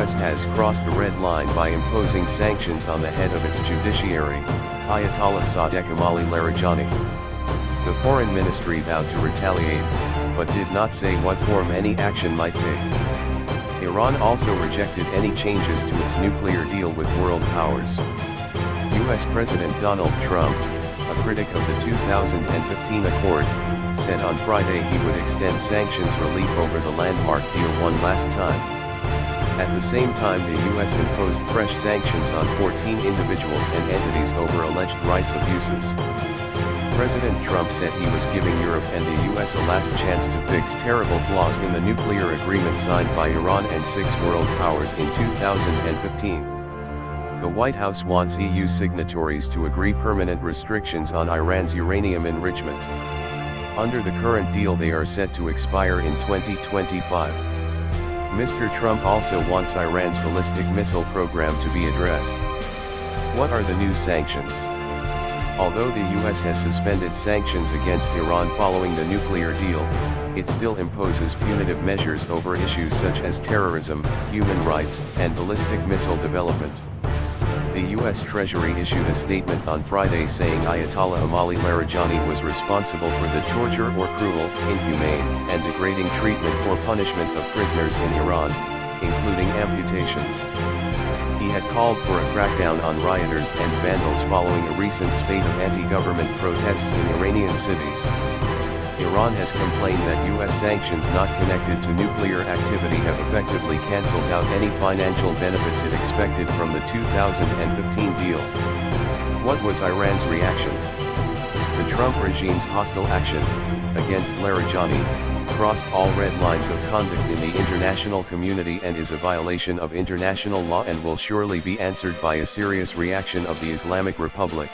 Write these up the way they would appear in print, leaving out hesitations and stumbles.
US has crossed a red line by imposing sanctions on the head of its judiciary, Ayatollah Sadeq Amoli-Larijani. The foreign ministry vowed to retaliate, but did not say what form any action might take. Iran also rejected any changes to its nuclear deal with world powers. US President Donald Trump, a critic of the 2015 accord, said on Friday he would extend sanctions relief over the landmark deal one last time. At the same time, the US imposed fresh sanctions on 14 individuals and entities over alleged rights abuses. President Trump said he was giving Europe and the US a last chance to fix terrible flaws in the nuclear agreement signed by Iran and 6 world powers in 2015. The White House wants EU signatories to agree permanent restrictions on Iran's uranium enrichment. Under the current deal, they are set to expire in 2025. Mr. Trump also wants Iran's ballistic missile program to be addressed. What are the new sanctions? Although the US has suspended sanctions against Iran following the nuclear deal, it still imposes punitive measures over issues such as terrorism, human rights, and ballistic missile development. The US Treasury issued a statement on Friday saying Ayatollah Amoli-Larijani was responsible for the torture or cruel, inhumane, and degrading treatment or punishment of prisoners in Iran, including amputations. He had called for a crackdown on rioters and vandals following a recent spate of anti-government protests in Iranian cities. Iran has complained that US sanctions not connected to nuclear activity have effectively cancelled out any financial benefits it expected from the 2015 deal. What was Iran's reaction? The Trump regime's hostile action against Larijani crossed all red lines of conduct in the international community and is a violation of international law and will surely be answered by a serious reaction of the Islamic Republic,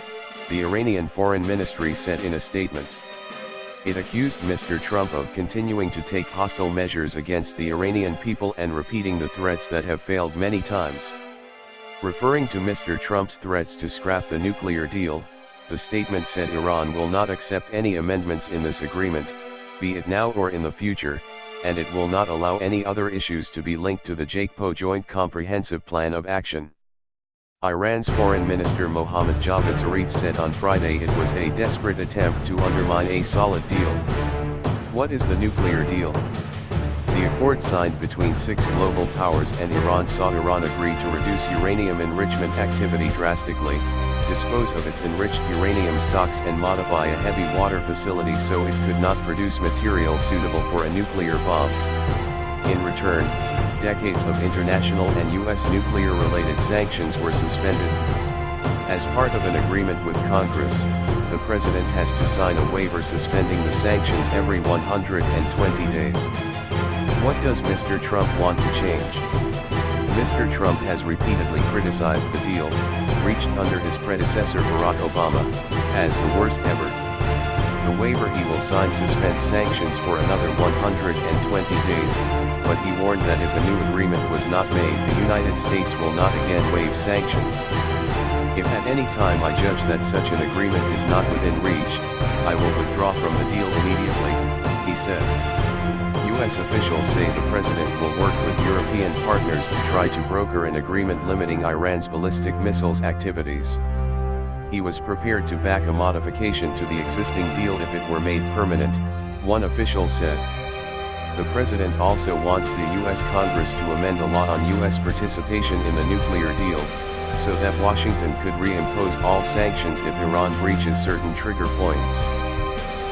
the Iranian Foreign Ministry said in a statement. It accused Mr. Trump of continuing to take hostile measures against the Iranian people and repeating the threats that have failed many times. Referring to Mr. Trump's threats to scrap the nuclear deal, the statement said Iran will not accept any amendments in this agreement, be it now or in the future, and it will not allow any other issues to be linked to the JCPOA Joint Comprehensive Plan of Action. Iran's Foreign Minister Mohammad Javad Zarif said on Friday it was a desperate attempt to undermine a solid deal. What is the nuclear deal? The accord signed between 6 global powers and Iran saw Iran agree to reduce uranium enrichment activity drastically, dispose of its enriched uranium stocks and modify a heavy water facility so it could not produce material suitable for a nuclear bomb. In return, decades of international and US nuclear-related sanctions were suspended. As part of an agreement with Congress, the president has to sign a waiver suspending the sanctions every 120 days. What does Mr. Trump want to change? Mr. Trump has repeatedly criticized the deal, reached under his predecessor Barack Obama, as the worst ever. The waiver he will sign suspends sanctions for another 120 days, but he warned that if a new agreement was not made, the United States will not again waive sanctions. If at any time I judge that such an agreement is not within reach, I will withdraw from the deal immediately, he said. US officials say the president will work with European partners to try to broker an agreement limiting Iran's ballistic missiles activities. He was prepared to back a modification to the existing deal if it were made permanent, one official said. The president also wants the US Congress to amend a law on US participation in the nuclear deal, so that Washington could reimpose all sanctions if Iran breaches certain trigger points.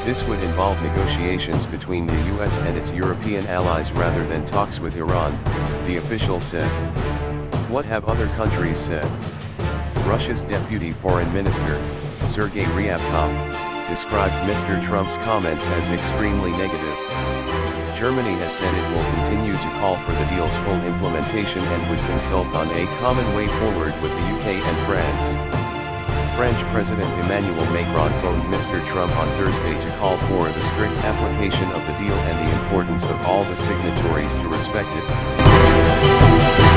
This would involve negotiations between the US and its European allies rather than talks with Iran, the official said. What have other countries said? Russia's Deputy Foreign Minister, Sergei Ryabkov, described Mr. Trump's comments as extremely negative. Germany has said it will continue to call for the deal's full implementation and would consult on a common way forward with the UK and France. French President Emmanuel Macron phoned Mr. Trump on Thursday to call for the strict application of the deal and the importance of all the signatories to respect it.